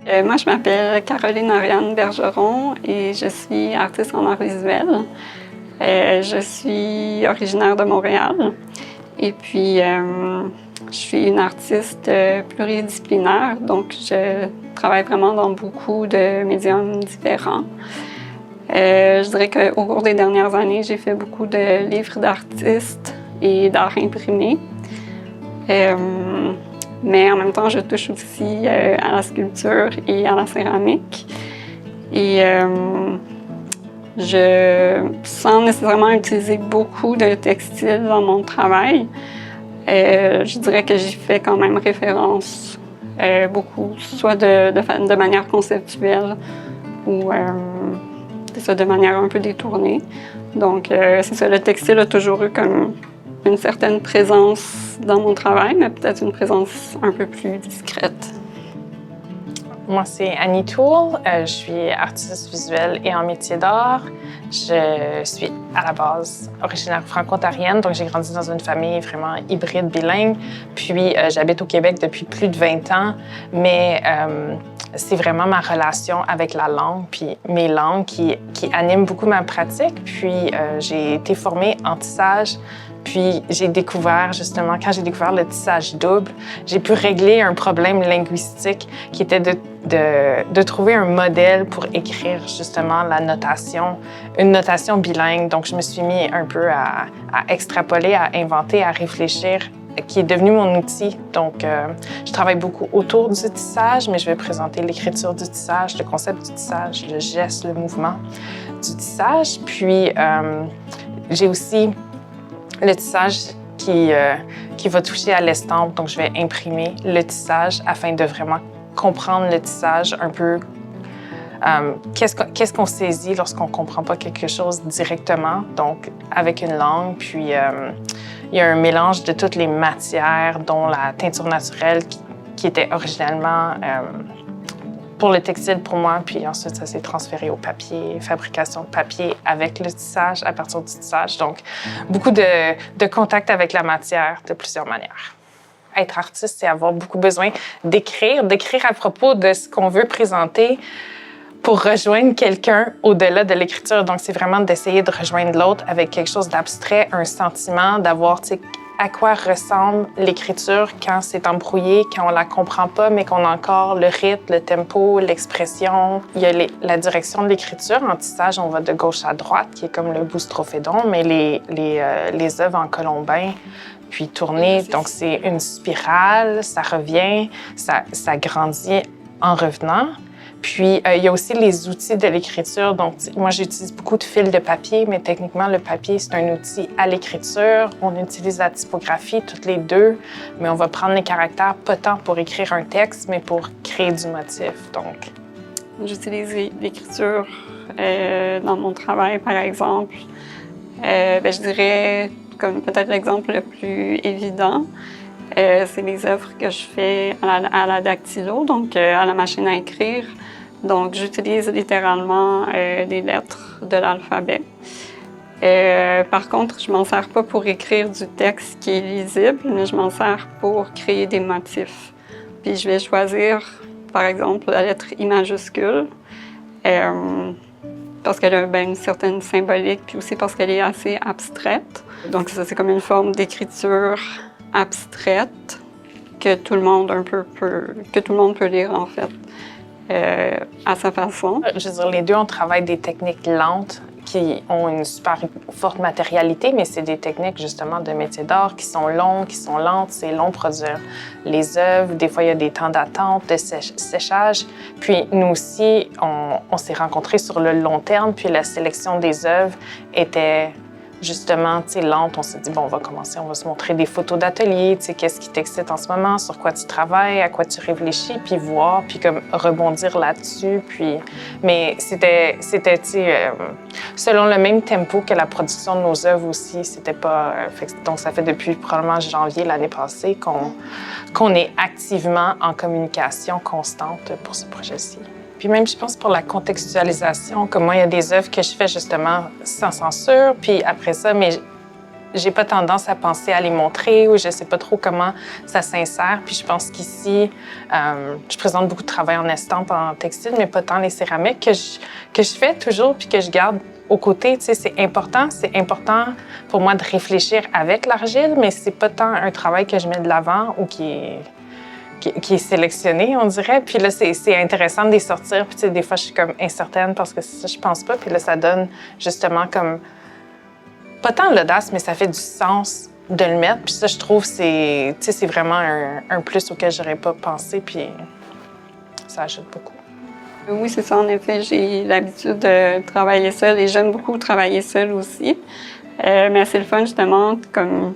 Moi, je m'appelle Caroline Ariane Bergeron et je suis artiste en art visuel. Je suis originaire de Montréal et puis je suis une artiste pluridisciplinaire, donc je travaille vraiment dans beaucoup de médiums différents. Je dirais qu'au cours des dernières années, j'ai fait beaucoup de livres d'artistes et d'art imprimé. Mais en même temps, je touche aussi à la sculpture et à la céramique. Et sans nécessairement utiliser beaucoup de textiles dans mon travail, je dirais que j'y fais quand même référence beaucoup, soit de manière conceptuelle ou de manière un peu détournée. Donc, c'est ça, le textile a toujours eu comme une certaine présence dans mon travail, mais peut-être une présence un peu plus discrète. Moi, c'est Annie Toole. Je suis artiste visuelle et en métier d'art. Je suis à la base originaire franco-ontarienne, donc j'ai grandi dans une famille vraiment hybride, bilingue. Puis j'habite au Québec depuis plus de 20 ans, mais c'est vraiment ma relation avec la langue, puis mes langues qui animent beaucoup ma pratique. Puis j'ai été formée en tissage. Puis j'ai découvert, justement, quand j'ai découvert le tissage double, j'ai pu régler un problème linguistique qui était de trouver un modèle pour écrire, justement, la notation, une notation bilingue. Donc, je me suis mis un peu à extrapoler, à inventer, à réfléchir, qui est devenu mon outil. Donc, je travaille beaucoup autour du tissage, mais je vais présenter l'écriture du tissage, le concept du tissage, le geste, le mouvement du tissage. Puis, j'ai aussi le tissage qui va toucher à l'estampe. Donc, je vais imprimer le tissage afin de vraiment comprendre le tissage un peu. Qu'est-ce qu'on saisit lorsqu'on ne comprend pas quelque chose directement, donc avec une langue. Puis, il y a un mélange de toutes les matières, dont la teinture naturelle qui était originellement pour le textile pour moi, puis ensuite ça s'est transféré au papier, fabrication de papier avec le tissage, à partir du tissage. Donc, beaucoup de contact avec la matière de plusieurs manières. Être artiste, c'est avoir beaucoup besoin d'écrire à propos de ce qu'on veut présenter pour rejoindre quelqu'un au-delà de l'écriture. Donc, c'est vraiment d'essayer de rejoindre l'autre avec quelque chose d'abstrait, un sentiment, d'avoir, tu sais, à quoi ressemble l'écriture quand c'est embrouillé, quand on la comprend pas, mais qu'on a encore le rythme, le tempo, l'expression. Il y a la direction de l'écriture. En tissage, on va de gauche à droite, qui est comme le boustrophédon, mais les œuvres en colombin, puis tournées, donc c'est une spirale, ça revient, ça grandit en revenant. Puis, il y a aussi les outils de l'écriture. Donc, moi, j'utilise beaucoup de fils de papier, mais techniquement, le papier, c'est un outil à l'écriture. On utilise la typographie, toutes les deux, mais on va prendre les caractères pas tant pour écrire un texte, mais pour créer du motif. Donc, j'utilise l'écriture dans mon travail, par exemple. Je dirais, comme peut-être l'exemple le plus évident, c'est les œuvres que je fais à la dactylo, donc à la machine à écrire. Donc, j'utilise littéralement des lettres de l'alphabet. Par contre, je m'en sers pas pour écrire du texte qui est lisible, mais je m'en sers pour créer des motifs. Puis, je vais choisir, par exemple, la lettre I majuscule, parce qu'elle a une certaine symbolique, puis aussi parce qu'elle est assez abstraite. Donc, ça, c'est comme une forme d'écriture abstraite que tout le monde peut lire, en fait, à sa façon. Je veux dire, les deux, on travaille des techniques lentes qui ont une super forte matérialité, mais c'est des techniques, justement, de métier d'art qui sont longues, qui sont lentes. C'est long produire les œuvres. Des fois, il y a des temps d'attente, de séchage. Puis, nous aussi, on s'est rencontrés sur le long terme, puis la sélection des œuvres était justement, tu sais, lente. On s'est dit, bon, on va commencer, on va se montrer des photos d'atelier, tu sais, qu'est-ce qui t'excite en ce moment, sur quoi tu travailles, à quoi tu réfléchis, puis voir, puis comme rebondir là-dessus, puis... Mais c'était tu sais, selon le même tempo que la production de nos œuvres aussi, c'était pas... donc, ça fait depuis probablement janvier l'année passée qu'on est activement en communication constante pour ce projet-ci. Puis même, je pense, pour la contextualisation, comme moi, il y a des œuvres que je fais justement sans censure, puis après ça, mais j'ai pas tendance à penser à les montrer ou je sais pas trop comment ça s'insère. Puis je pense qu'ici, je présente beaucoup de travail en estampe, en textile, mais pas tant les céramiques que je fais toujours puis que je garde au côté. Tu sais, c'est important pour moi de réfléchir avec l'argile, mais c'est pas tant un travail que je mets de l'avant ou qui est sélectionné, on dirait. Puis là, c'est intéressant de les sortir. Puis tu sais, des fois, je suis comme incertaine parce que ça, je pense pas. Puis là, ça donne justement comme pas tant l'audace, mais ça fait du sens de le mettre. Puis ça, je trouve, c'est vraiment un plus auquel j'aurais pas pensé. Puis ça ajoute beaucoup. Oui, c'est ça. En effet, j'ai l'habitude de travailler seule et j'aime beaucoup travailler seule aussi. Mais c'est le fun, justement, comme,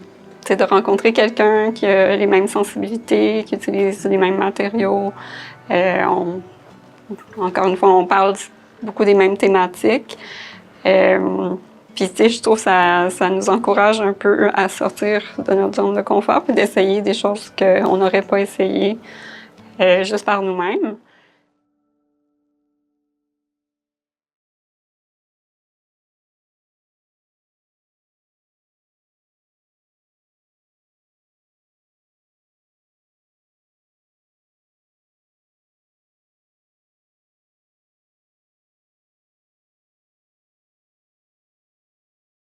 de rencontrer quelqu'un qui a les mêmes sensibilités, qui utilise les mêmes matériaux. Encore une fois, on parle beaucoup des mêmes thématiques. Puis, je trouve que ça nous encourage un peu à sortir de notre zone de confort et d'essayer des choses qu'on n'aurait pas essayées juste par nous-mêmes.